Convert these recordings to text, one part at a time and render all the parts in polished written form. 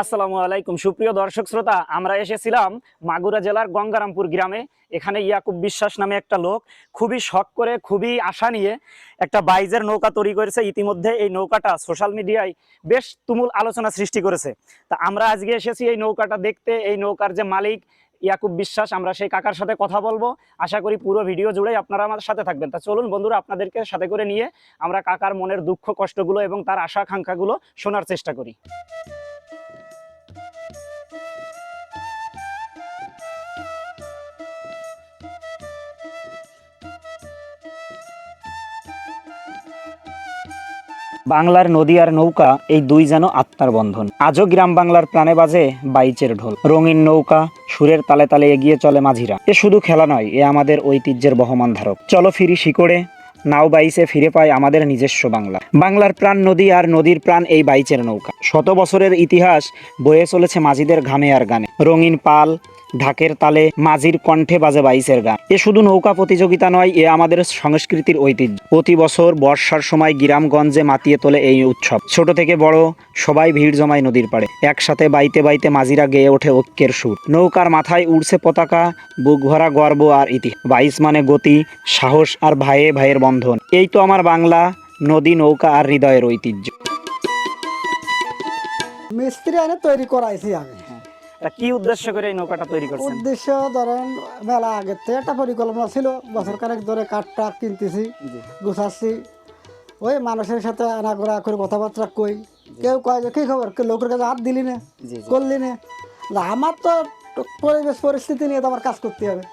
আসসালামু আলাইকুম সুপ্রিয় দর্শক শ্রোতা, আমরা এসেছিলাম মাগুরা জেলার গঙ্গারামপুর গ্রামে। এখানে ইয়াকুব বিশ্বাস নামে একটা লোক খুবই শখ করে, খুবই আশা নিয়ে একটা বাইজের নৌকা তৈরি করেছে। ইতিমধ্যে এই নৌকাটা সোশ্যাল মিডিয়ায় বেশ তুমুল আলোচনা সৃষ্টি করেছে। তা আমরা আজকে এসেছি এই নৌকাটা দেখতে। এই নৌকার যে মালিক ইয়াকুব বিশ্বাস, আমরা সেই কাকার সাথে কথা বলবো। আশা করি পুরো ভিডিও জুড়েই আপনারা আমাদের সাথে থাকবেন। তা চলুন বন্ধুরা, আপনাদেরকে সাথে করে নিয়ে আমরা কাকার মনের দুঃখ কষ্টগুলো এবং তার আশা আকাঙ্ক্ষাগুলো শোনার চেষ্টা করি। বাংলার নদী আর নৌকা, এই দুই যেন আত্মার বন্ধন। আজও গ্রাম বাংলার প্রাণে বাজে বাইচের ঢোল। রঙিন নৌকা, সুরের তালে তালে এগিয়ে চলে মাঝিরা। এ শুধু খেলা নয়, এ আমাদের ঐতিহ্যের বহমান ধারক। চলো ফিরি শিকড়ে, নাও বাইচে ফিরে পাই আমাদের নিজস্ব বাংলা। বাংলার প্রাণ নদী আর নদীর প্রাণ এই বাইচের নৌকা। শত বছরের ইতিহাস বয়ে চলেছে মাঝিদের ঘামে আর গানে। রঙিন পাল, ঢাকের তালে, মাঝির কণ্ঠে বাজে বাইচের গান। এ শুধু নৌকা প্রতিযোগিতা নয়, এ আমাদের সংস্কৃতির ঐতিহ্য। প্রতি বছর বর্ষার সময় গ্রামগঞ্জে মাতিয়ে তোলে এই উৎসব। ছোট থেকে বড় সবাই ভিড় জমায় নদীর পাড়ে। একসাথে বাইতে বাইতে মাঝিরা গেয়ে ওঠে ঐক্যের সুর। নৌকার মাথায় উড়ছে পতাকা, বুক ভরা গর্ব আর ইতিহাস। বাইচ মানে গতি, সাহস আর ভাইয়ে ভাইয়ের বন্ধন। এই তো আমার বাংলা, নদী, নৌকা আর হৃদয়ের ঐতিহ্য। মিস্ত্রি এনে তৈরি করাইছি আমি। তা কি উদ্দেশ্য করে এই নৌকাটা তৈরি করছেন? উদ্দেশ্য ধরেন মেলা আগের থেকে একটা পরিকল্পনা ছিল। বছর কানেক ধরে কাঠটা কিনতেছি, গুছাচ্ছি। ওই মানুষের সাথে আনাগোনা করে কথাবার্তা কই। কেউ কয় যে কি খবর, কেউ লোকের কাছে হাত দিলি না, করলি না। আমার তো পরিবেশ পরিস্থিতি নিয়ে তো আমার কাজ করতে হবে।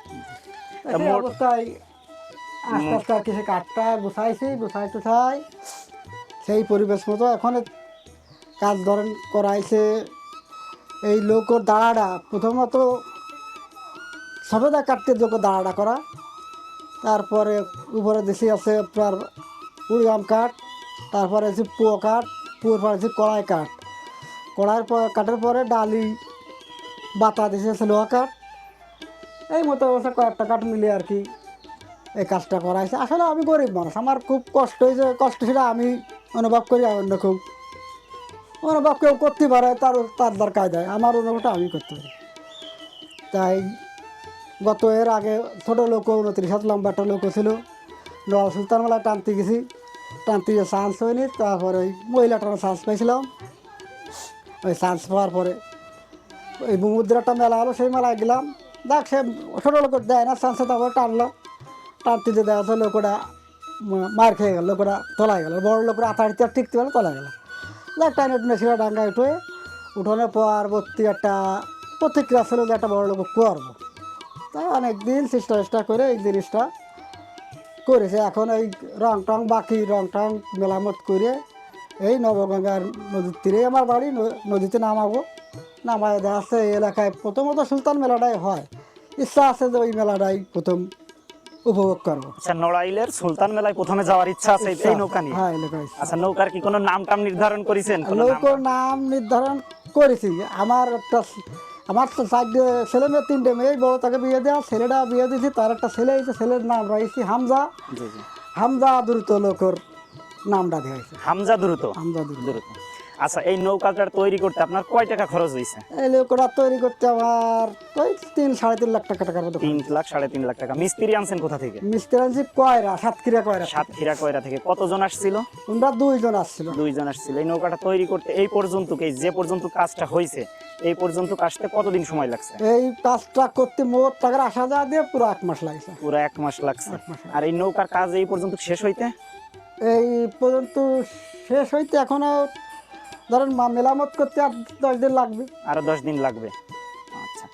সেই অবস্থায় আস্তে আস্তে আর কি সে কাঠটা গুছাইছি, গুছাই টুছাই সেই পরিবেশ মতো এখন কাজ ধরেন করাইছে। এই লোকর দাঁড়াটা প্রথমত সবেদা কাটতে যোগ্য দাঁড়াটা করা, তারপরে উপরে দেশি আছে আপনার উড়িয়াম কাঠ, তারপরে আছে পুয়ো কাঠ, পুয়োর পরে আছে কড়াই কাঠ, কড়াইয়ের পর কাঠের পরে ডালি বাতা দেশি আছে লোহা কাঠ। এই মতো অবস্থা কয়েকটা কাঠ মিলিয়ে আর কি এই কাজটা করাইছে। আসলে আমি গরিব মানুষ, আমার খুব কষ্ট হয়েছে। কষ্ট সেটা আমি অনুভব করি, অন্য খুব অনুভব কেউ করতে পারে, তার দরকার দেয়। আমার অনুভবটা আমি করতে পারি। তাই গত এর আগে ছোটো লোক 29 হাত লম্বা একটা লোক ছিল, নওয়াল সুলতান মেলায় টানতে গেছি, টানতে গিয়ে চান্স হয়নি। তারপরে ওই মহিলাটার চান্স পেয়েছিলাম। ওই চান্স পাওয়ার পরে ওই মুদ্রা একটা মেলা হলো, সেই মেলায় গেলাম। দেখ সে ছোটো লোক দেয় না চান্সে, তারপরে টানলো। টানতে যে দেওয়া হচ্ছে লোকটা মার খেয়ে গেল, লোকটা তোলা গেল। বড় লোকরা আতাড়িতে আর টিকতে পারে, তোলা গেল। দেখ টাইনে টুনে ছিল ডাঙ্গা উঠে, উঠোনের পরবর্তী একটা প্রতিক্রিয়া ছিল যে একটা বড় লোক করবো। তাই অনেক দিন চেষ্টা করে এই জিনিসটা করেছে। এখন এই রং টং বাকি রং টং মেলামত করে এই নবগঙ্গার নদীর তীরে আমার বাড়ি, নদীতে নামাবো। নামায় দেওয়া আছে এই এলাকায় প্রথমত সুলতান মেলাটাই হয়। ইচ্ছা আছে যে ওই মেলাটাই প্রথম উপভোগ করবো। আচ্ছা, নড়াইলের সুলতান মেলায় প্রথমে যাওয়ার ইচ্ছা আছে এই নৌকা নিয়ে? হ্যাঁ, এলাকায়। আচ্ছা, নৌকার কি কোনো নাম টাম নির্ধারণ করেছেন? নৌকার নাম নির্ধারণ করেছি। আমার ছেলে মেয়ে 3টে মেয়ে, বড় তাকে বিয়ে দেওয়া, ছেলেটা বিয়ে দিয়েছি, তার একটা ছেলে হয়েছে, ছেলের নাম রাখছি হামজা। হামজা দ্রুত লোকের নামটা দিয়েছে, হামজা দ্রুত। হামজা দ্রুত। আচ্ছা, এই নৌকাটা তৈরি করতে আপনার কয় টাকা খরচ হয়েছে? এই লোকটা তৈরি করতে আমার ওই 3-3.5 লাখ টাকার মতো। 3 লাখ 3.5 লাখ টাকা। মিস্ত্রি আনছেন কোথা থেকে? মিস্ত্রি আনছি কয়রা, সাতক্ষীরা কয়রা। সাতক্ষীরা কয়রা থেকে। কতজন আসছিল? আমরা 2 জন আসছিল। 2 জন আসছিল। এই নৌকাটা তৈরি করতে এই পর্যন্ত, যে পর্যন্ত কাজটা হয়েছে, এই পর্যন্ত কাজটা কতদিন সময় লাগছে? এই কাজটা করতে মোট টাকার 80,000 দিয়ে পুরো 1 মাস লাগছে। পুরো 1 মাস লাগছে। আর এই নৌকার কাজ এই পর্যন্ত শেষ হইতে? এই পর্যন্ত শেষ হইতে এখনো ধরেন মেরামত করতে আর 10 দিন লাগবে। আরো 10 দিন লাগবে। আচ্ছা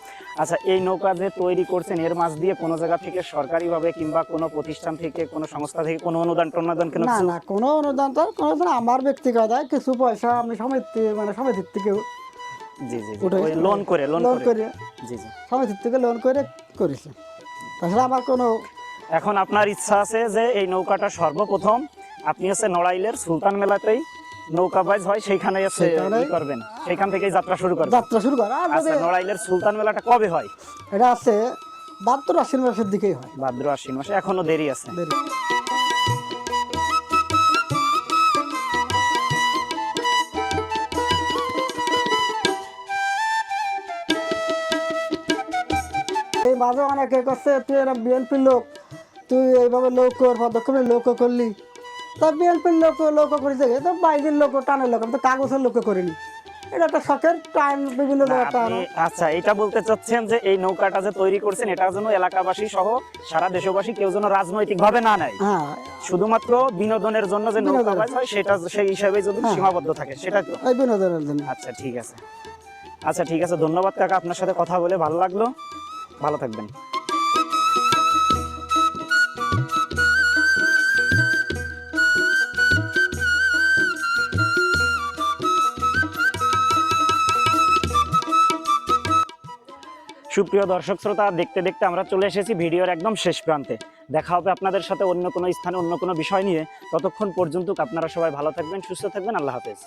আচ্ছা, এই নৌকা যে তৈরি করছেন, এর মাঝ দিয়ে কোনো জায়গা থেকে সরকারিভাবে কিংবা কোনো প্রতিষ্ঠান থেকে, কোনো সংস্থা থেকে কোনো অনুদান টনুদান কেন? না, কোনো অনুদান তো কোনো আমার ব্যক্তিগত কিছু পয়সা আমি সমিতির থেকে লোন করে জি জি সমিতির থেকে লোন করে করেছি। তাছাড়া আমার কোনো। এখন আপনার ইচ্ছা আছে যে এই নৌকাটা সর্বপ্রথম আপনি হচ্ছে নড়াইলের সুলতান মেলাতেই নৌকা বাইজ হয়, সেইখানে করবেন, সেইখান থেকেই যাত্রা শুরু করবেন। আচ্ছা, নড়াইলের সুলতান মেলাটা কবে হয়? এটা আছে ভাদ্র আশ্বিন মাসের দিকেই হয়। ভাদ্র আশ্বিন মাসে, এখনো দেরি আছে। মাঝে অনেকে করছে তুই এরা বিএনপির লোক, তুই এইভাবে লোক কর পদক্ষেপে লোক করলি। তা বিএনপির লোক করেছে, তো বাইরের লোক টানের লোক, আমি তো কাগজের লোক করিনি। এটা একটা শখের টাইম, বিভিন্ন না, জায়গায় টান। আপনি আচ্ছা এটা বলতে চাচ্ছেন যে এই নৌকাটা যে তৈরি করছেন এটার জন্য এলাকাবাসী সহ সারা দেশবাসী কেউ যেন রাজনৈতিক ভাবে না নেয়, হ্যাঁ, শুধুমাত্র বিনোদনের জন্য যে নৌকা বিনোদনের। বাইচ হয় সেটা সেই হিসাবে যদি হ্যাঁ। সীমাবদ্ধ থাকে সেটা তো। এই বিনোদনের জন্য। আচ্ছা ঠিক আছে, আচ্ছা ঠিক আছে, ধন্যবাদ কাকা, আপনার সাথে কথা বলে ভালো লাগলো, ভালো থাকবেন। সুপ্রিয় দর্শক শ্রোতা, দেখতে দেখতে আমরা চলে এসেছি ভিডিওর একদম শেষ প্রান্তে। দেখা হবে আপনাদের সাথে অন্য কোনো স্থানে অন্য কোনো বিষয় নিয়ে। ততক্ষণ পর্যন্ত আপনারা সবাই ভালো থাকবেন, সুস্থ থাকবেন, আল্লাহ হাফেজ।